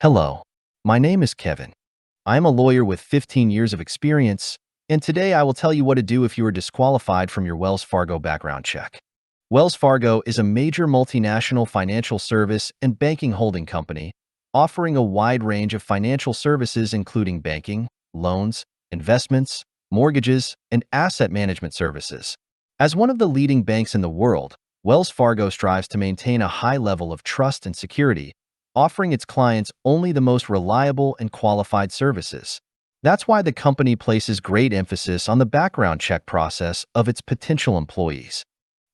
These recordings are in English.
Hello, my name is Kevin. I am a lawyer with 15 years of experience, and today I will tell you what to do if you are disqualified from your Wells Fargo background check. Wells Fargo is a major multinational financial service and banking holding company, offering a wide range of financial services including banking, loans, investments, mortgages, and asset management services. As one of the leading banks in the world, Wells Fargo strives to maintain a high level of trust and security, offering its clients only the most reliable and qualified services. That's why the company places great emphasis on the background check process of its potential employees.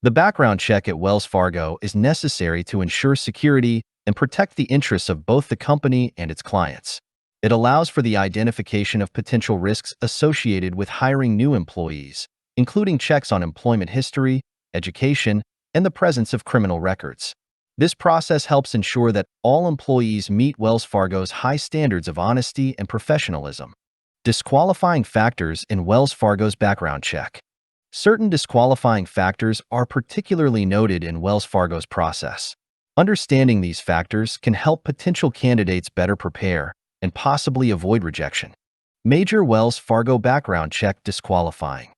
The background check at Wells Fargo is necessary to ensure security and protect the interests of both the company and its clients. It allows for the identification of potential risks associated with hiring new employees, including checks on employment history, education, and the presence of criminal records. This process helps ensure that all employees meet Wells Fargo's high standards of honesty and professionalism. Disqualifying factors in Wells Fargo's background check. Certain disqualifying factors are particularly noted in Wells Fargo's process. Understanding these factors can help potential candidates better prepare and possibly avoid rejection. Major Wells Fargo background check disqualifying.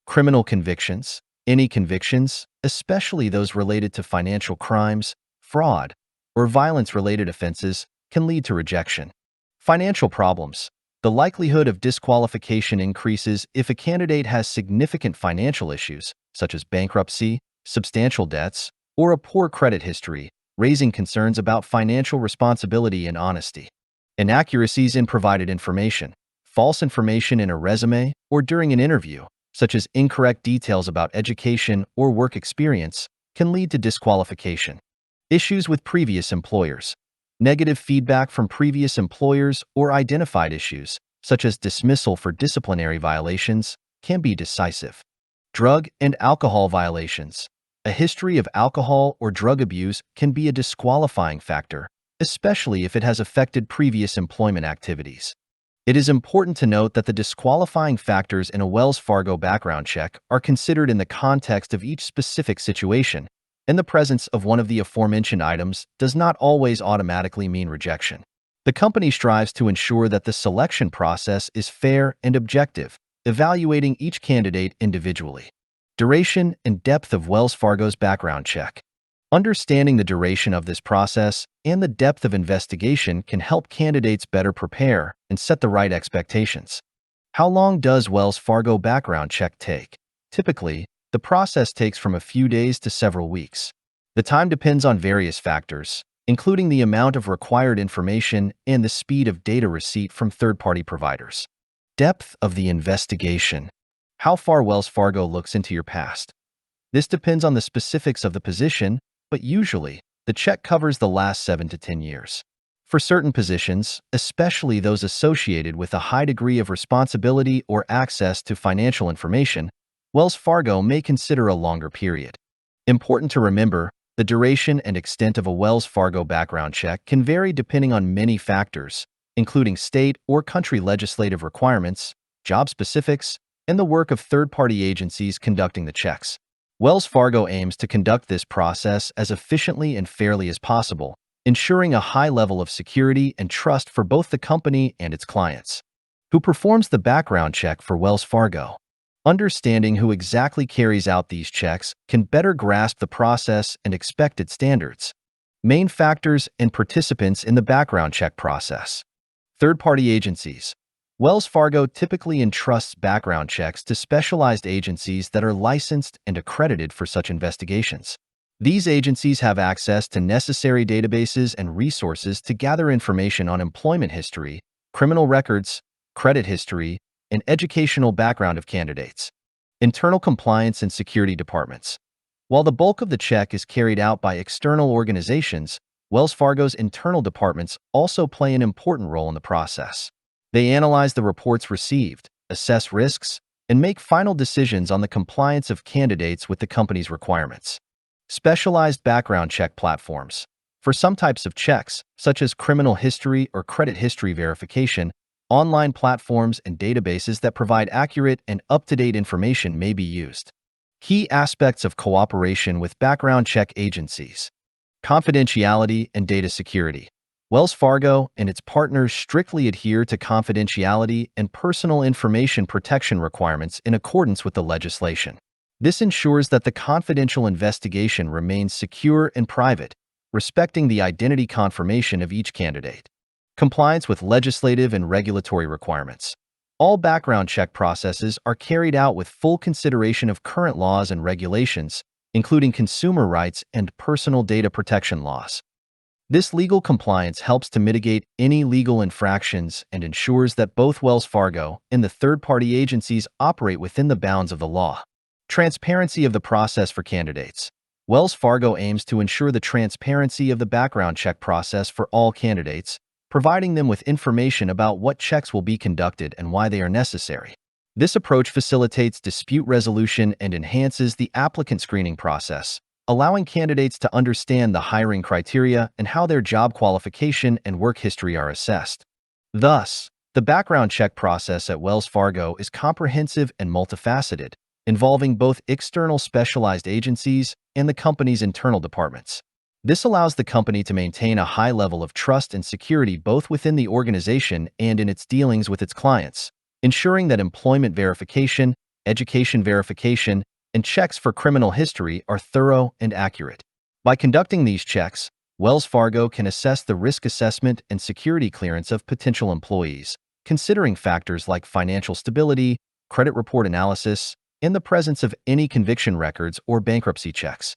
Criminal convictions. Any convictions, especially those related to financial crimes, fraud, or violence-related offenses, can lead to rejection. Financial problems. The likelihood of disqualification increases if a candidate has significant financial issues, such as bankruptcy, substantial debts, or a poor credit history, raising concerns about financial responsibility and honesty. Inaccuracies in provided information. False information in a resume or during an interview, such as incorrect details about education or work experience, can lead to disqualification. Issues with previous employers. Negative feedback from previous employers or identified issues, such as dismissal for disciplinary violations, can be decisive. Drug and alcohol violations. A history of alcohol or drug abuse can be a disqualifying factor, especially if it has affected previous employment activities. It is important to note that the disqualifying factors in a Wells Fargo background check are considered in the context of each specific situation, and the presence of one of the aforementioned items does not always automatically mean rejection. The company strives to ensure that the selection process is fair and objective, evaluating each candidate individually. Duration and depth of Wells Fargo's background check. Understanding the duration of this process and the depth of investigation can help candidates better prepare and set the right expectations. How long does Wells Fargo background check take? Typically, the process takes from a few days to several weeks. The time depends on various factors, including the amount of required information and the speed of data receipt from third-party providers. Depth of the investigation. How far Wells Fargo looks into your past. This depends on the specifics of the position, but usually, the check covers the last 7 to 10 years. For certain positions, especially those associated with a high degree of responsibility or access to financial information, Wells Fargo may consider a longer period. Important to remember, the duration and extent of a Wells Fargo background check can vary depending on many factors, including state or country legislative requirements, job specifics, and the work of third-party agencies conducting the checks. Wells Fargo aims to conduct this process as efficiently and fairly as possible, ensuring a high level of security and trust for both the company and its clients. Who performs the background check for Wells Fargo? Understanding who exactly carries out these checks can better grasp the process and expected standards. Main factors and participants in the background check process. Third-party agencies. Wells Fargo typically entrusts background checks to specialized agencies that are licensed and accredited for such investigations. These agencies have access to necessary databases and resources to gather information on employment history, criminal records, credit history, and educational background of candidates. Internal compliance and security departments. While the bulk of the check is carried out by external organizations, Wells Fargo's internal departments also play an important role in the process. They analyze the reports received, assess risks, and make final decisions on the compliance of candidates with the company's requirements. Specialized background check platforms. For some types of checks, such as criminal history or credit history verification, online platforms and databases that provide accurate and up-to-date information may be used. Key aspects of cooperation with background check agencies. Confidentiality and data security. Wells Fargo and its partners strictly adhere to confidentiality and personal information protection requirements in accordance with the legislation. This ensures that the confidential investigation remains secure and private, respecting the identity confirmation of each candidate. Compliance with legislative and regulatory requirements. All background check processes are carried out with full consideration of current laws and regulations, including consumer rights and personal data protection laws. This legal compliance helps to mitigate any legal infractions and ensures that both Wells Fargo and the third-party agencies operate within the bounds of the law. Transparency of the process for candidates. Wells Fargo aims to ensure the transparency of the background check process for all candidates, providing them with information about what checks will be conducted and why they are necessary. This approach facilitates dispute resolution and enhances the applicant screening process, allowing candidates to understand the hiring criteria and how their job qualification and work history are assessed. Thus, the background check process at Wells Fargo is comprehensive and multifaceted, involving both external specialized agencies and the company's internal departments. This allows the company to maintain a high level of trust and security both within the organization and in its dealings with its clients, ensuring that employment verification, education verification, and checks for criminal history are thorough and accurate. By conducting these checks, Wells Fargo can assess the risk assessment and security clearance of potential employees, considering factors like financial stability, credit report analysis, and the presence of any conviction records or bankruptcy checks.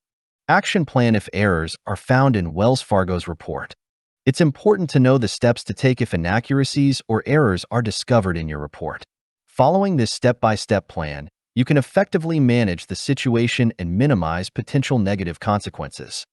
Action plan if errors are found in Wells Fargo's report. It's important to know the steps to take if inaccuracies or errors are discovered in your report. Following this step-by-step plan, you can effectively manage the situation and minimize potential negative consequences.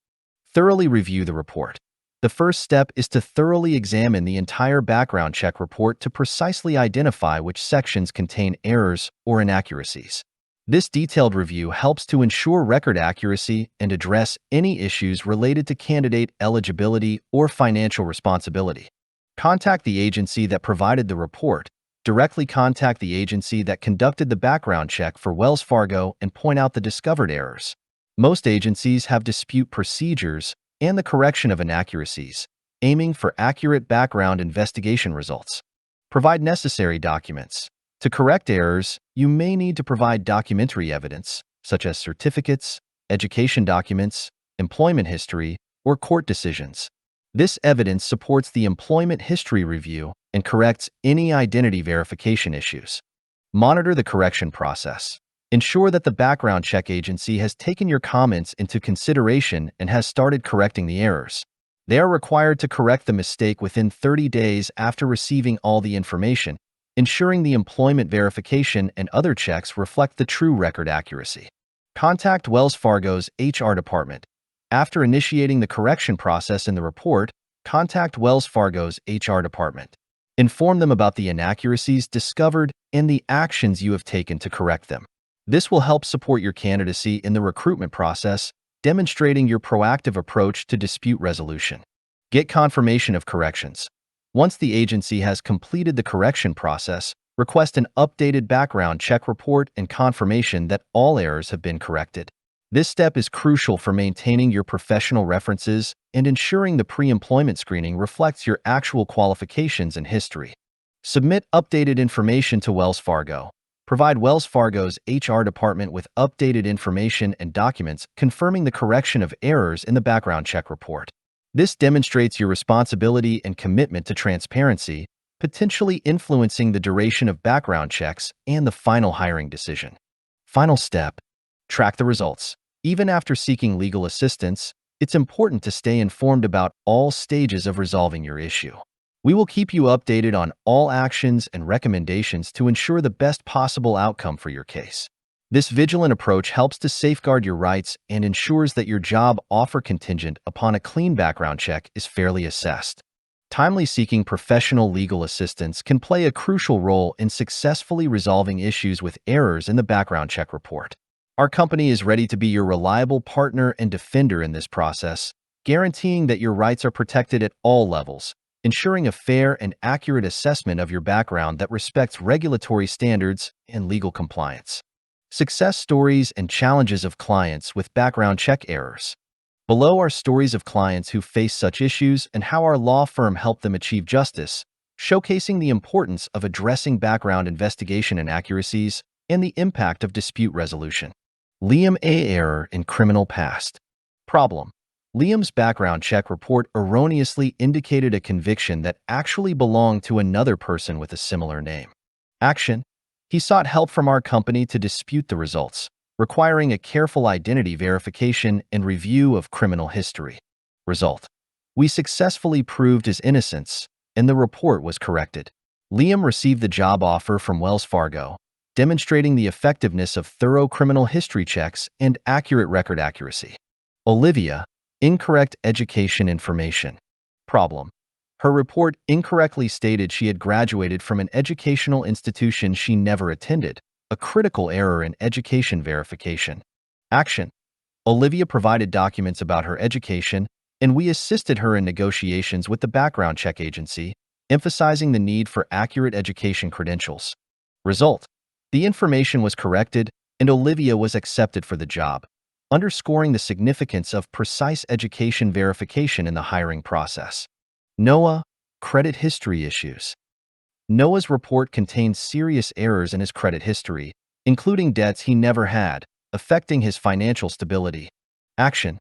Thoroughly review the report. The first step is to thoroughly examine the entire background check report to precisely identify which sections contain errors or inaccuracies. This detailed review helps to ensure record accuracy and address any issues related to candidate eligibility or financial responsibility. Contact the agency that provided the report. Directly contact the agency that conducted the background check for Wells Fargo and point out the discovered errors. Most agencies have dispute procedures and the correction of inaccuracies, aiming for accurate background investigation results. Provide necessary documents. To correct errors, you may need to provide documentary evidence, such as certificates, education documents, employment history, or court decisions. This evidence supports the employment history review and corrects any identity verification issues. Monitor the correction process. Ensure that the background check agency has taken your comments into consideration and has started correcting the errors. They are required to correct the mistake within 30 days after receiving all the information, ensuring the employment verification and other checks reflect the true record accuracy. Contact Wells Fargo's HR department. After initiating the correction process in the report, contact Wells Fargo's HR department. Inform them about the inaccuracies discovered and the actions you have taken to correct them. This will help support your candidacy in the recruitment process, demonstrating your proactive approach to dispute resolution. Get confirmation of corrections. Once the agency has completed the correction process, request an updated background check report and confirmation that all errors have been corrected. This step is crucial for maintaining your professional references and ensuring the pre-employment screening reflects your actual qualifications and history. Submit updated information to Wells Fargo. Provide Wells Fargo's HR department with updated information and documents confirming the correction of errors in the background check report. This demonstrates your responsibility and commitment to transparency, potentially influencing the duration of background checks and the final hiring decision. Final step. Track the results. Even after seeking legal assistance, it's important to stay informed about all stages of resolving your issue. We will keep you updated on all actions and recommendations to ensure the best possible outcome for your case. This vigilant approach helps to safeguard your rights and ensures that your job offer contingent upon a clean background check is fairly assessed. Timely seeking professional legal assistance can play a crucial role in successfully resolving issues with errors in the background check report. Our company is ready to be your reliable partner and defender in this process, guaranteeing that your rights are protected at all levels, ensuring a fair and accurate assessment of your background that respects regulatory standards and legal compliance. Success stories and challenges of clients with background check errors. Below are stories of clients who face such issues and how our law firm helped them achieve justice, showcasing the importance of addressing background investigation inaccuracies and the impact of dispute resolution. Liam A. Error in criminal past. Problem. Liam's background check report erroneously indicated a conviction that actually belonged to another person with a similar name. Action. He sought help from our company to dispute the results, requiring a careful identity verification and review of criminal history. Result. We successfully proved his innocence, and the report was corrected. Liam received the job offer from Wells Fargo, demonstrating the effectiveness of thorough criminal history checks and accurate record accuracy. Olivia, incorrect education information. Problem. Her report incorrectly stated she had graduated from an educational institution she never attended, a critical error in education verification. Action. Olivia provided documents about her education, and we assisted her in negotiations with the background check agency, emphasizing the need for accurate education credentials. Result. The information was corrected, and Olivia was accepted for the job, underscoring the significance of precise education verification in the hiring process. Noah, credit history issues. Noah's report contained serious errors in his credit history, including debts he never had, affecting his financial stability. Action.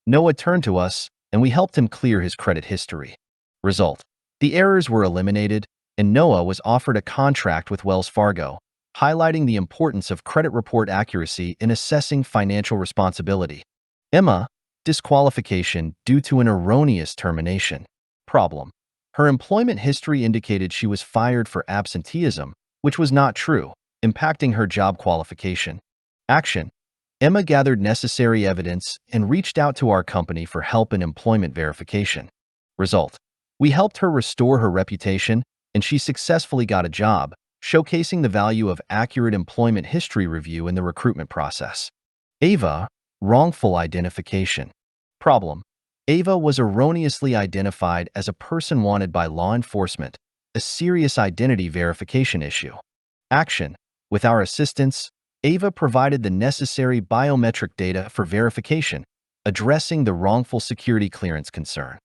Noah turned to us, and we helped him clear his credit history. Result. The errors were eliminated, and Noah was offered a contract with Wells Fargo, highlighting the importance of credit report accuracy in assessing financial responsibility. Emma, disqualification due to an erroneous termination. Problem. Her employment history indicated she was fired for absenteeism, which was not true, impacting her job qualification. Action. Emma gathered necessary evidence and reached out to our company for help in employment verification. Result. We helped her restore her reputation, and she successfully got a job, showcasing the value of accurate employment history review in the recruitment process. Ava, wrongful identification. Problem. Ava was erroneously identified as a person wanted by law enforcement, a serious identity verification issue. Action. With our assistance, Ava provided the necessary biometric data for verification, addressing the wrongful security clearance concern.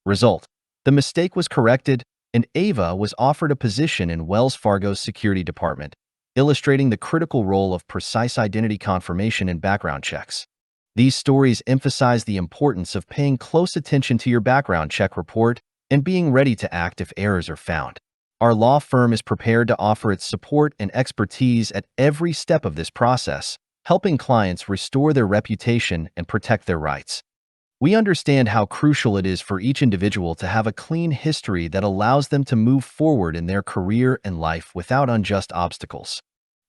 Result. The mistake was corrected, and Ava was offered a position in Wells Fargo's security department, illustrating the critical role of precise identity confirmation in background checks. These stories emphasize the importance of paying close attention to your background check report and being ready to act if errors are found. Our law firm is prepared to offer its support and expertise at every step of this process, helping clients restore their reputation and protect their rights. We understand how crucial it is for each individual to have a clean history that allows them to move forward in their career and life without unjust obstacles.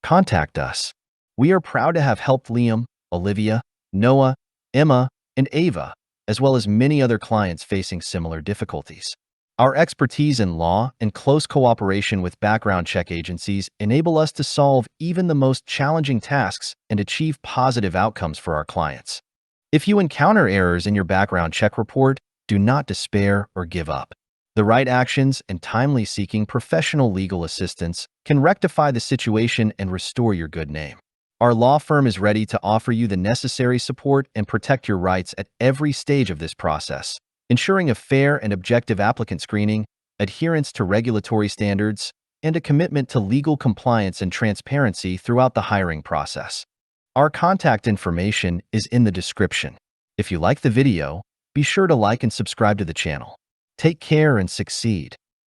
Contact us. We are proud to have helped Liam, Olivia, Noah, Emma, and Ava, as well as many other clients facing similar difficulties. Our expertise in law and close cooperation with background check agencies enable us to solve even the most challenging tasks and achieve positive outcomes for our clients. If you encounter errors in your background check report, do not despair or give up. The right actions and timely seeking professional legal assistance can rectify the situation and restore your good name. Our law firm is ready to offer you the necessary support and protect your rights at every stage of this process, ensuring a fair and objective applicant screening, adherence to regulatory standards, and a commitment to legal compliance and transparency throughout the hiring process. Our contact information is in the description. If you like the video, be sure to like and subscribe to the channel. Take care and succeed.